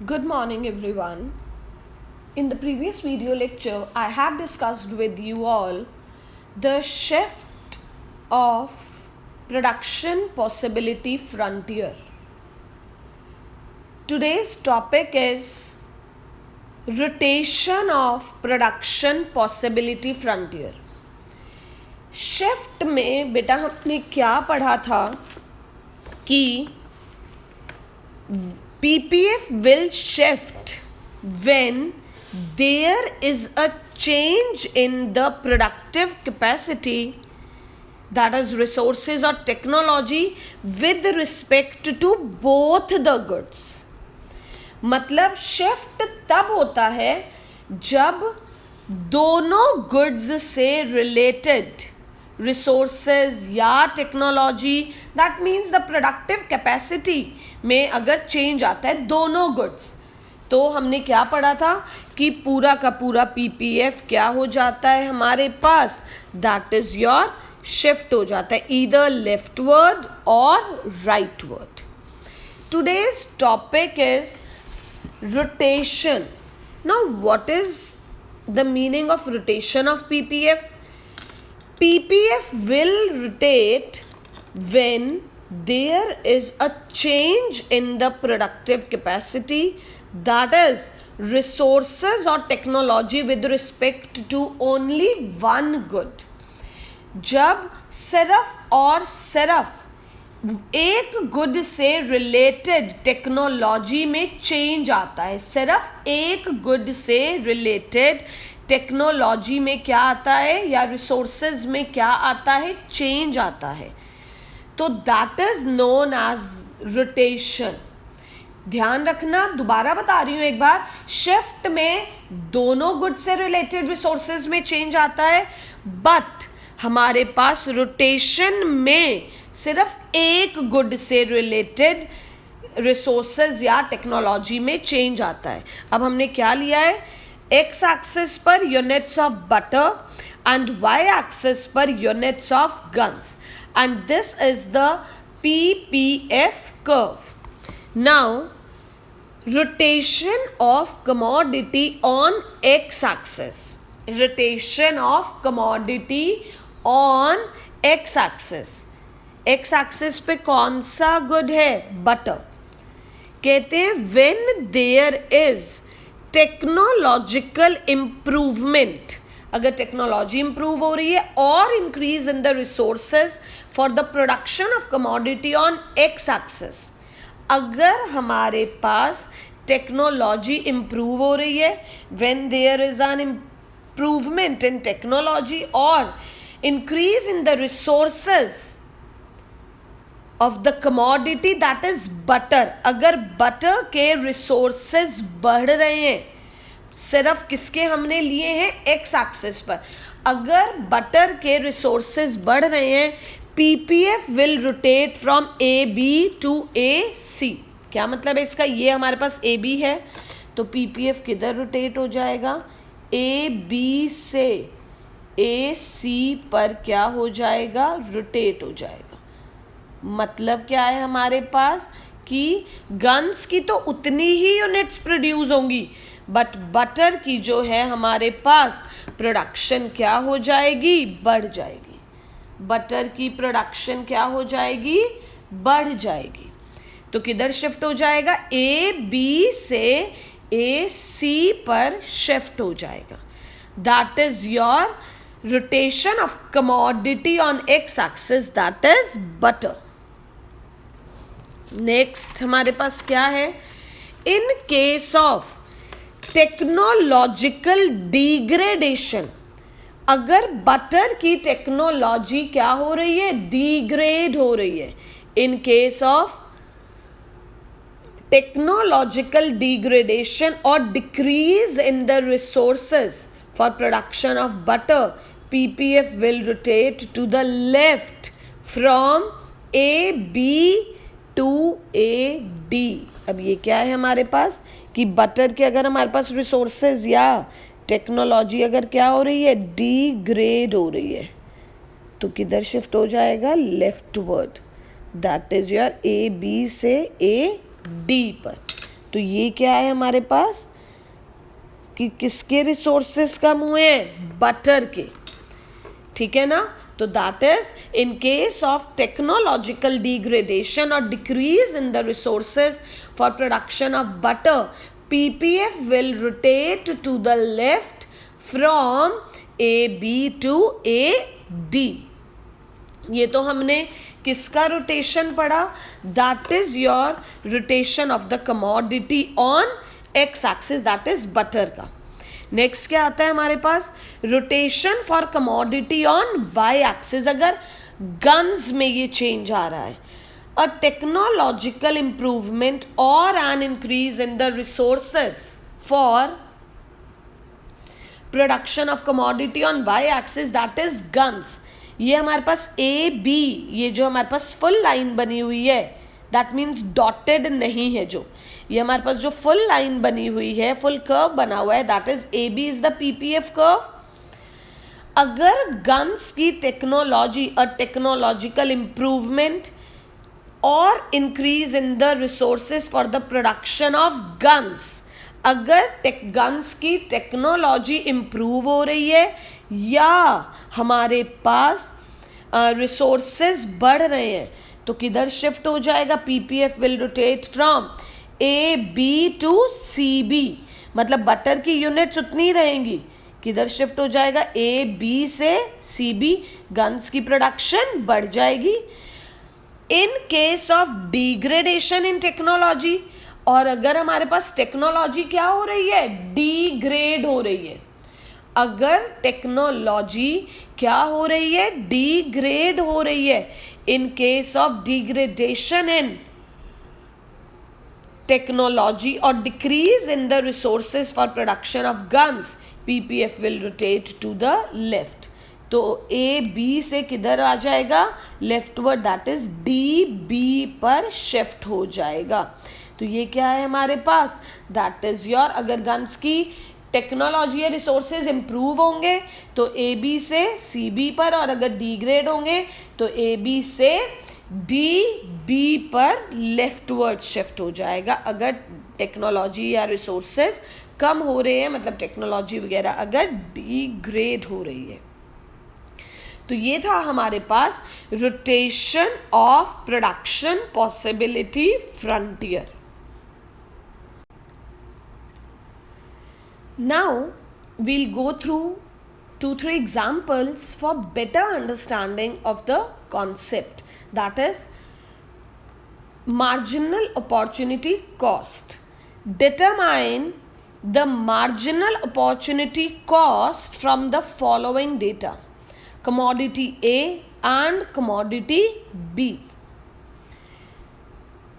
Good morning, everyone. In the previous video lecture, I have discussed with you all the shift of production possibility frontier. Today's topic is rotation of production possibility frontier. Shift में बेटा हमने क्या पढ़ा था कि PPF will shift when there is a change in the productive capacity, that is resources or technology, with respect to both the goods. मतलब shift तब होता है जब दोनों गुड्स से रिलेटेड रिसोर्सेज या technology, that means the productive capacity में अगर चेंज आता है दोनों गुड्स, तो हमने क्या पढ़ा था कि पूरा का पूरा पीपीएफ क्या हो जाता है हमारे पास, दैट इज योर शिफ्ट हो जाता है ईदर लेफ्टवर्ड और rightward. Today's topic is rotation. Now what is the meaning of rotation of PPF? PPF will rotate when there is a change in the productive capacity, that is resources or technology with respect to only one good. जब सिर्फ और सिर्फ एक good से related technology में change आता है, सिर्फ एक गुड से रिलेटेड टेक्नोलॉजी में क्या आता है या रिसोर्सेज में क्या आता है, चेंज आता है, तो that is known as rotation. ध्यान रखना, दोबारा बता रही हूं एक बार, शिफ्ट में दोनों गुड से रिलेटेड रिसोर्सेज में चेंज आता है, बट हमारे पास रोटेशन में सिर्फ एक गुड से रिलेटेड रिसोर्सेज या टेक्नोलॉजी में चेंज आता है. अब हमने क्या लिया है, एक्स एक्सिस पर units of butter and Y axis पर units of guns, and this is the PPF curve. Now rotation of commodity on x axis, rotation of commodity on x axis. x axis पे कौन सा good है, butter. कहते हैं when there is technological improvement, अगर technology improve हो रही है और increase in the resources for the production of commodity on X axis, अगर हमारे पास टेक्नोलॉजी इंप्रूव हो रही है, when there is an improvement in technology और increase in the resources of the commodity, that is butter. अगर butter के resources बढ़ रहे हैं, सिर्फ किसके हमने लिए हैं, एक्स एक्सिस पर, अगर बटर के रिसोर्सेज बढ़ रहे हैं, PPF will rotate from AB to AC. क्या मतलब है इसका, ये हमारे पास AB है तो PPF किधर रोटेट हो जाएगा, AB से AC पर क्या हो जाएगा, रोटेट हो जाएगा. मतलब क्या है हमारे पास कि गन्स की तो उतनी ही यूनिट्स प्रोड्यूस होंगी, बट बटर की जो है हमारे पास प्रोडक्शन क्या हो जाएगी, बढ़ जाएगी. बटर की प्रोडक्शन क्या हो जाएगी, बढ़ जाएगी. तो किधर शिफ्ट हो जाएगा, ए बी से ए सी पर शिफ्ट हो जाएगा. That is your rotation of commodity on X axis, that is butter. Next हमारे पास क्या है, in case of technological degradation, अगर बटर की टेक्नोलॉजी क्या हो रही है, डिग्रेड हो रही है, in case of technological degradation और decrease in the resources for production of butter, PPF will rotate to the left from A B to A D. अब ये क्या है हमारे पास कि बटर के अगर हमारे पास रिसोर्सेज या टेक्नोलॉजी अगर क्या हो रही है, डिग्रेड हो रही है, तो किधर शिफ्ट हो जाएगा, leftward. That is your A B से ए डी पर. तो ये क्या है हमारे पास कि किसके रिसोर्सेस कम हुए हैं, बटर के, ठीक है ना। तो that is in case of technological degradation और decrease in the resources for production of butter, PPF will rotate to the left from A B to A D. ये तो हमने किसका रोटेशन पढ़ा, that is your rotation of the commodity on X axis, that is butter का। Next क्या आता है हमारे पास, rotation for commodity on Y axis. अगर गन्स में ये चेंज आ रहा है, अ टेक्नोलॉजिकल इंप्रूवमेंट और an increase in the resources for production of commodity on Y axis, that is guns. ये हमारे पास ए बी, ये जो हमारे पास फुल लाइन बनी हुई है, दैट मीन्स डॉटेड नहीं है, जो ये हमारे पास जो फुल लाइन बनी हुई है, फुल कर्व बना हुआ है, that is A B is the PPF curve. अगर गन्स की टेक्नोलॉजी और टेक्नोलॉजिकल इंप्रूवमेंट और increase in the resources for the production of guns, अगर गन्स की टेक्नोलॉजी इंप्रूव हो रही है या हमारे पास रिसोर्सेज बढ़ रहे हैं, तो किधर शिफ्ट हो जाएगा, PPF will rotate from A B to C B. मतलब बटर की यूनिट्स उतनी रहेंगी, किधर शिफ्ट हो जाएगा, ए बी से सी बी, गन्स की प्रोडक्शन बढ़ जाएगी। In case of degradation in technology, और अगर हमारे पास टेक्नोलॉजी क्या हो रही है, डिग्रेड हो रही है, अगर टेक्नोलॉजी क्या हो रही है, डिग्रेड हो रही है, in case of degradation in technology और decrease in the resources for production of guns, PPF will rotate to the left. तो ए बी से किधर आ जाएगा, leftward, that is D B पर शिफ्ट हो जाएगा। तो ये क्या है हमारे पास, दैट इज योर, अगर गन्स की टेक्नोलॉजी या रिसोर्सेज इंप्रूव होंगे तो ए बी से सी बी पर, और अगर डिग्रेड होंगे तो ए बी से डी बी पर लेफ्टवर्ड शिफ्ट हो जाएगा। अगर टेक्नोलॉजी या रिसोर्सेज कम हो रहे हैं, मतलब टेक्नोलॉजी वगैरह अगर डिग्रेड हो रही है। तो ये था हमारे पास rotation of production possibility frontier. Now we'll go through 2-3 examples for better understanding of the concept, that is marginal opportunity cost. Determine the marginal opportunity cost from the following data: commodity A and commodity B.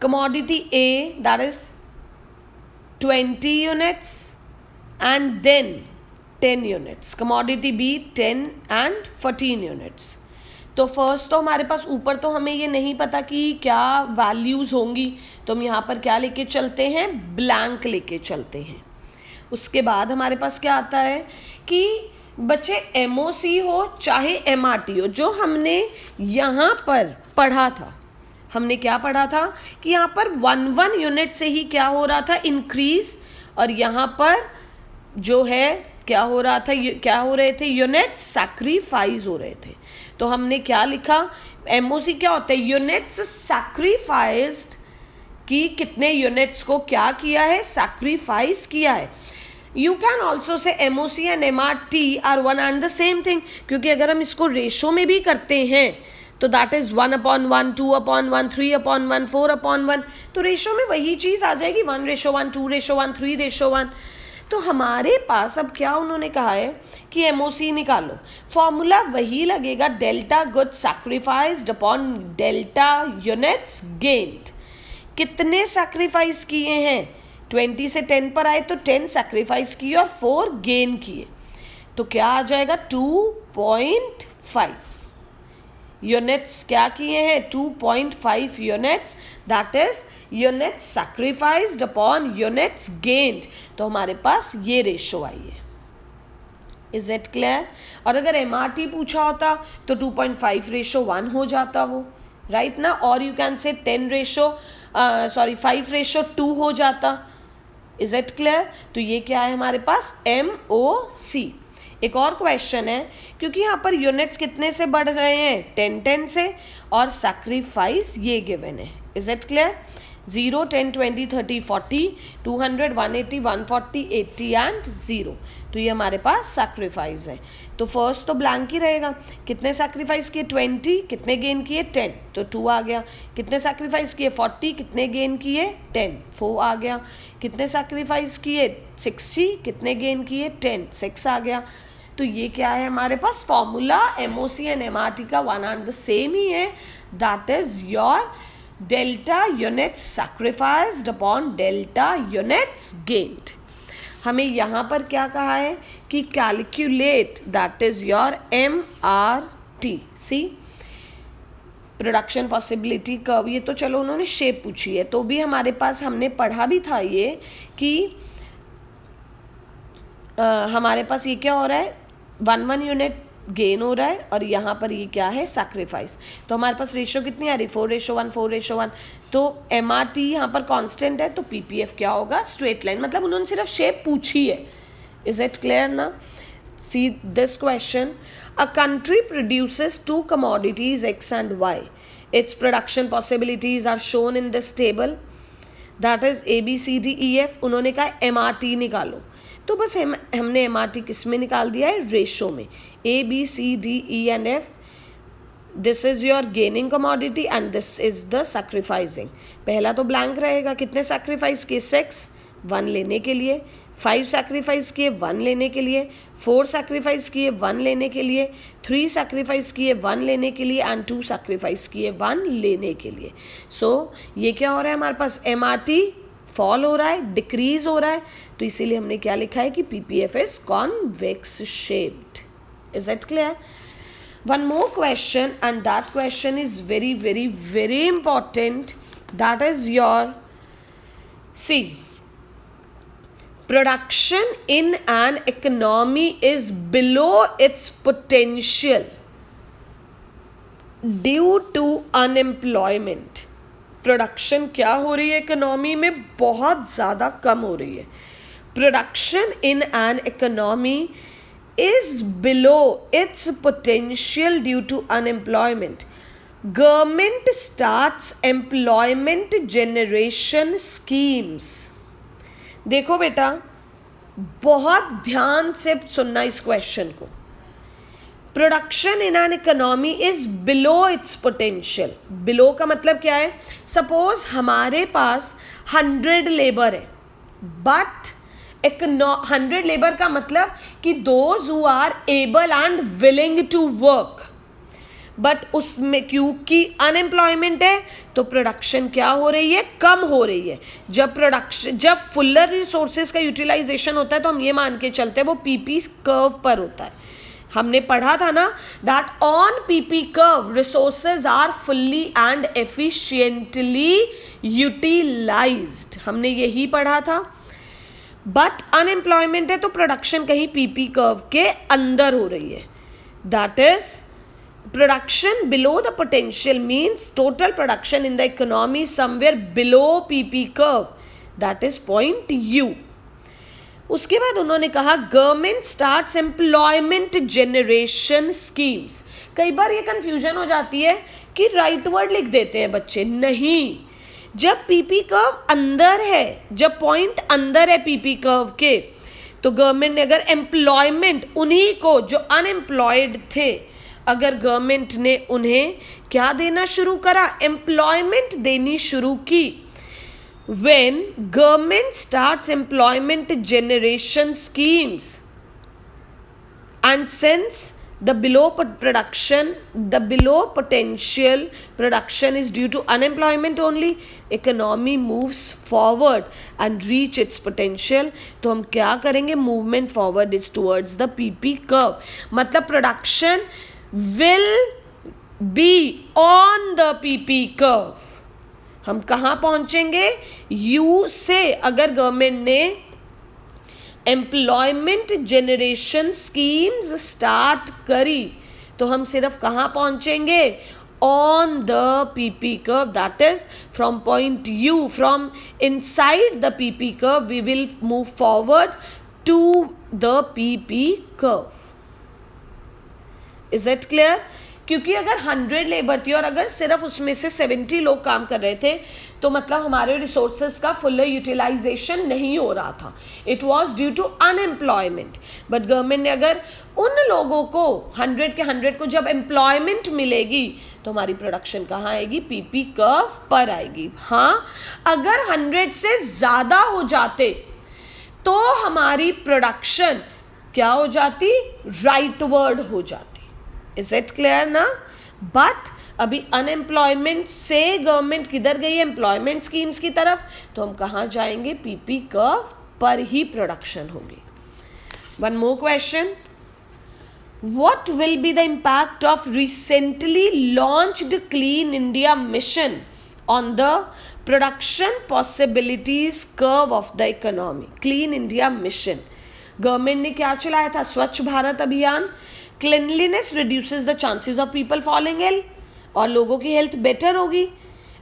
Commodity A, that is 20 units and then 10 units, commodity B 10 and 14 units. तो first तो हमारे पास ऊपर तो हमें ये नहीं पता कि क्या वैल्यूज़ होंगी, तो हम यहाँ पर क्या लेके चलते हैं, ब्लैंक लेके चलते हैं। उसके बाद हमारे पास क्या आता है कि बच्चे एमओसी हो चाहे एमआरटी हो, जो हमने यहाँ पर पढ़ा था, हमने क्या पढ़ा था कि यहाँ पर 1 यूनिट से ही क्या हो रहा था, इंक्रीज, और यहाँ पर जो है क्या हो रहा था, क्या हो रहे थे, यूनिट सैक्रिफाइस हो रहे थे। तो हमने क्या लिखा, एमओसी क्या होता है, यूनिट्स सैक्रिफाइस्ड, कि कितने यूनिट्स को क्या किया है, सैक्रिफाइस किया है। You can also say MOC and MRT are one and the same thing, क्योंकि अगर हम इसको रेशो में भी करते हैं तो दैट इज 1/1, 2/1, 3/1, 4/1, तो रेशो में वही चीज़ आ जाएगी, 1:1, 2:1, 3:1। तो हमारे पास अब क्या उन्होंने कहा है कि एमओसी निकालो, फॉर्मूला वही लगेगा, delta goods sacrificed upon delta units gained. कितने सैक्रिफाइस किए हैं, 20 से 10 पर आए तो 10 सैक्रिफाइस किए और 4 गेन किए, तो क्या आ जाएगा, 2.5 यूनिट्स क्या किए हैं, 2.5 units, that is units sacrificed upon units gained. तो हमारे पास ये रेशो आई है। Is it clear? और अगर एमआरटी पूछा होता तो 2.5:1 हो जाता वो, राइट ना, और यू कैन से 5:2 हो जाता, इज इट क्लियर? तो ये क्या है हमारे पास? MOC। एक और क्वेश्चन है, क्योंकि यहाँ पर यूनिट्स कितने से बढ़ रहे हैं? 10 से, और सैक्रिफाइस ये गिवन है। Is it clear? 0, 10, 20, 30, 40, 200, 180, 140, 80 एंड 0। तो ये हमारे पास सैक्रिफाइस है। तो फर्स्ट तो ब्लैंक ही रहेगा। कितने सैक्रिफाइस किए? 20। कितने गेन किए? 10, तो 2 आ गया। कितने सैक्रिफाइस किए? 40। कितने गेन किए? 10, 4 आ गया। कितने सैक्रिफाइस किए? 60। कितने गेन किए? 10, 6 आ गया। तो ये क्या है हमारे पास? फॉर्मूला MOC एंड MRT का वन एंड द सेम ही है, that is your delta units sacrificed upon delta units gained. हमें यहाँ पर क्या कहा है कि calculate, that is your MRT। See production possibility curve, ये तो चलो उन्होंने शेप पूछी है, तो भी हमारे पास हमने पढ़ा भी था ये कि हमारे पास ये क्या हो रहा है? 1 यूनिट गेन हो रहा है, और यहाँ पर ये क्या है? सैक्रिफाइस। तो हमारे पास रेशियो कितनी आ रही? 4:1, 4:1। तो MRT यहाँ पर कांस्टेंट है, तो PPF क्या होगा? Straight line. मतलब उन्होंने सिर्फ शेप पूछी है। इज इट क्लियर ना? See this question, a country produces 2 commodities X and Y. Its production possibilities are shown in this table. That is ABCDEF। उन्होंने कहा MRT निकालो, तो बस हमने MRT किस में निकाल दिया है? रेशो में। ABCDE and F, this is your gaining commodity and this is the sacrificing. पहला तो ब्लैंक रहेगा। कितने सैक्रिफाइस किए? 6, 1 लेने के लिए। 5 सैक्रिफाइस किए, 1 लेने के लिए। 4 सैक्रिफाइस किए, 1 लेने के लिए। 3 सैक्रिफाइस किए, 1 लेने के लिए, एंड 2 सैक्रिफाइस किए, 1 लेने के लिए। सो ये क्या हो रहा है हमारे पास? MRT फॉल हो रहा है, डिक्रीज हो रहा है, तो इसीलिए हमने क्या लिखा है कि PPF is convex shaped. Is it clear? One more question, and that question is very, very, very important. That is your, see, production in an economy is below its potential due to unemployment. Production क्या हो रही है economy में? बहुत ज़्यादा कम हो रही है। Production in an economy is below its potential due to unemployment. Government starts employment generation schemes. देखो बेटा, बहुत ध्यान से सुनना इस क्वेश्चन को। Production in an economy is below its potential. Below का मतलब क्या है? सपोज हमारे पास 100 लेबर है, बट 100 लेबर का मतलब कि those who are able and willing to work, but उसमें क्योंकि अनएम्प्लॉयमेंट है तो प्रोडक्शन क्या हो रही है? कम हो रही है। जब फुलर रिसोर्सेज का यूटिलाइजेशन होता है तो हम ये मान के चलते हैं वो PP कर्व पर होता है। हमने पढ़ा था ना that on PP curve resources are fully and efficiently utilised, हमने यही पढ़ा था। बट अनएम्प्लॉयमेंट है तो प्रोडक्शन कहीं PP कर्व के अंदर हो रही है। That is production below the potential means total production in the economy somewhere below PP curve, that is point U। उसके बाद उन्होंने कहा government starts employment generation schemes. कई बार ये कंफ्यूजन हो जाती है कि राइट वर्ड लिख देते हैं बच्चे, नहीं, जब PP कर्व अंदर है, जब पॉइंट अंदर है PP कर्व के, तो गवर्नमेंट ने अगर एम्प्लॉयमेंट उन्हीं को जो अनएम्प्लॉयड थे, अगर गवर्नमेंट ने उन्हें क्या देना शुरू करा? एम्प्लॉयमेंट देनी शुरू की। When government starts employment generation schemes, and since the below potential production is due to unemployment only, economy moves forward and reach its potential, तो हम क्या करेंगे? movement forward is towards the PP curve। मतलब production will be on the PP curve। हम कहाँ पहुंचेंगे? U से। अगर गवर्नमेंट ने एम्प्लॉयमेंट जनरेशन स्कीम्स स्टार्ट करी तो हम सिर्फ कहाँ पहुंचेंगे? on the PP curve, that is from point U, from inside the PP curve we will move forward to the PP curve. Is it clear? क्योंकि अगर 100 लेबर थी और अगर सिर्फ उसमें से 70 लोग काम कर रहे थे तो मतलब हमारे रिसोर्सेज का फुल यूटिलाइजेशन नहीं हो रहा था. It was due to unemployment. But government ने अगर उन लोगों को 100 के 100 को जब एम्प्लॉयमेंट मिलेगी तो हमारी प्रोडक्शन कहाँ आएगी? पीपी कर्व पर आएगी. हाँ, अगर 100 से ज़्यादा हो जाते तो हमारी प्रोडक्शन क्या हो जाती? राइटवर्ड हो जाती. इज इट क्लियर ना? बट अभी अनएम्प्लॉयमेंट से गवर्नमेंट किधर गई है? एम्प्लॉयमेंट स्कीम्स की तरफ. तो हम कहाँ जाएंगे? पीपी कर्व पर ही प्रोडक्शन होगी. One more question. What will be the impact of recently launched Clean India mission on the production possibilities curve of the economy? Clean India mission. Government ने क्या चलाया था? Swachh Bharat Abhiyan. Cleanliness reduces the chances of people falling ill, और लोगों की health better होगी.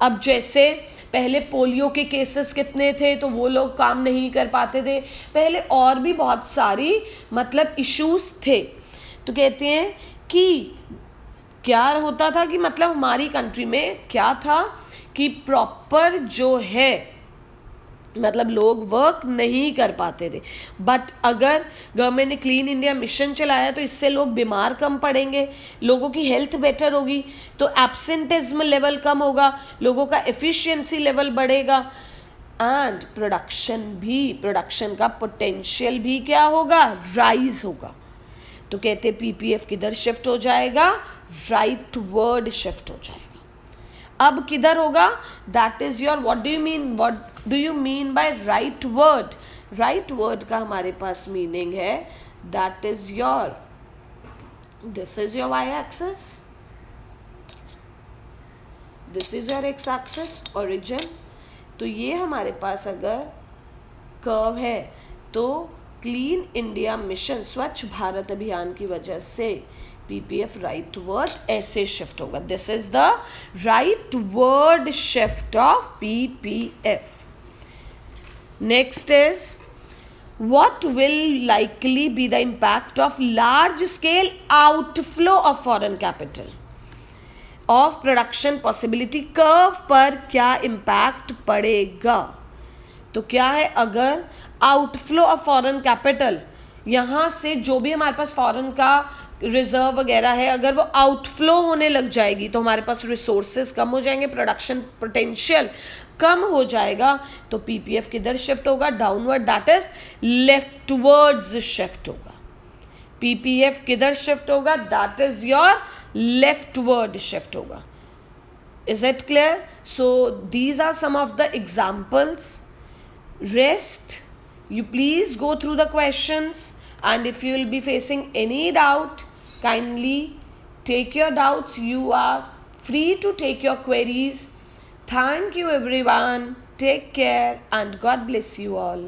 अब जैसे पहले पोलियो के केसेस कितने थे तो वो लोग काम नहीं कर पाते थे. पहले और भी बहुत सारी मतलब इश्यूज थे. तो कहते हैं कि क्या होता था कि मतलब हमारी कंट्री में क्या था कि प्रॉपर जो है मतलब लोग वर्क नहीं कर पाते थे. बट अगर गवर्नमेंट ने क्लीन इंडिया मिशन चलाया तो इससे लोग बीमार कम पड़ेंगे, लोगों की हेल्थ बेटर होगी, तो एब्सेंटिज्म लेवल कम होगा, लोगों का एफिशिएंसी लेवल बढ़ेगा एंड प्रोडक्शन का पोटेंशियल भी क्या होगा? राइज होगा. तो कहते पीपीएफ किधर शिफ्ट हो जाएगा? राइटवर्ड शिफ्ट हो जाएगा. अब किधर होगा? That is your what do you mean by rightward? Rightward का हमारे पास मीनिंग है that is your, this is your Y axis, this is your X axis origin. तो ये हमारे पास अगर कर्व है तो क्लीन इंडिया मिशन स्वच्छ भारत अभियान की वजह से पीपीएफ राइटवर्ड ऐसे शिफ्ट होगा. This is the rightward shift of PPF. Next is what will likely be the impact of large scale outflow of foreign capital of production possibility curve पर क्या impact पड़ेगा? तो क्या है, अगर आउटफ्लो ऑफ फॉरेन कैपिटल, यहाँ से जो भी हमारे पास फॉरेन का रिजर्व वगैरह है अगर वो आउटफ्लो होने लग जाएगी तो हमारे पास रिसोर्सेज कम हो जाएंगे, प्रोडक्शन पोटेंशियल कम हो जाएगा. तो पीपीएफ किधर शिफ्ट होगा? Downward, that is leftwards shift होगा. पीपीएफ किधर शिफ्ट होगा? That is your leftward shift होगा. Is it clear? So these are some of the examples. Rest, you please go through the questions, and if you will be facing any doubt, kindly take your doubts. You are free to take your queries. Thank you everyone. Take care and God bless you all.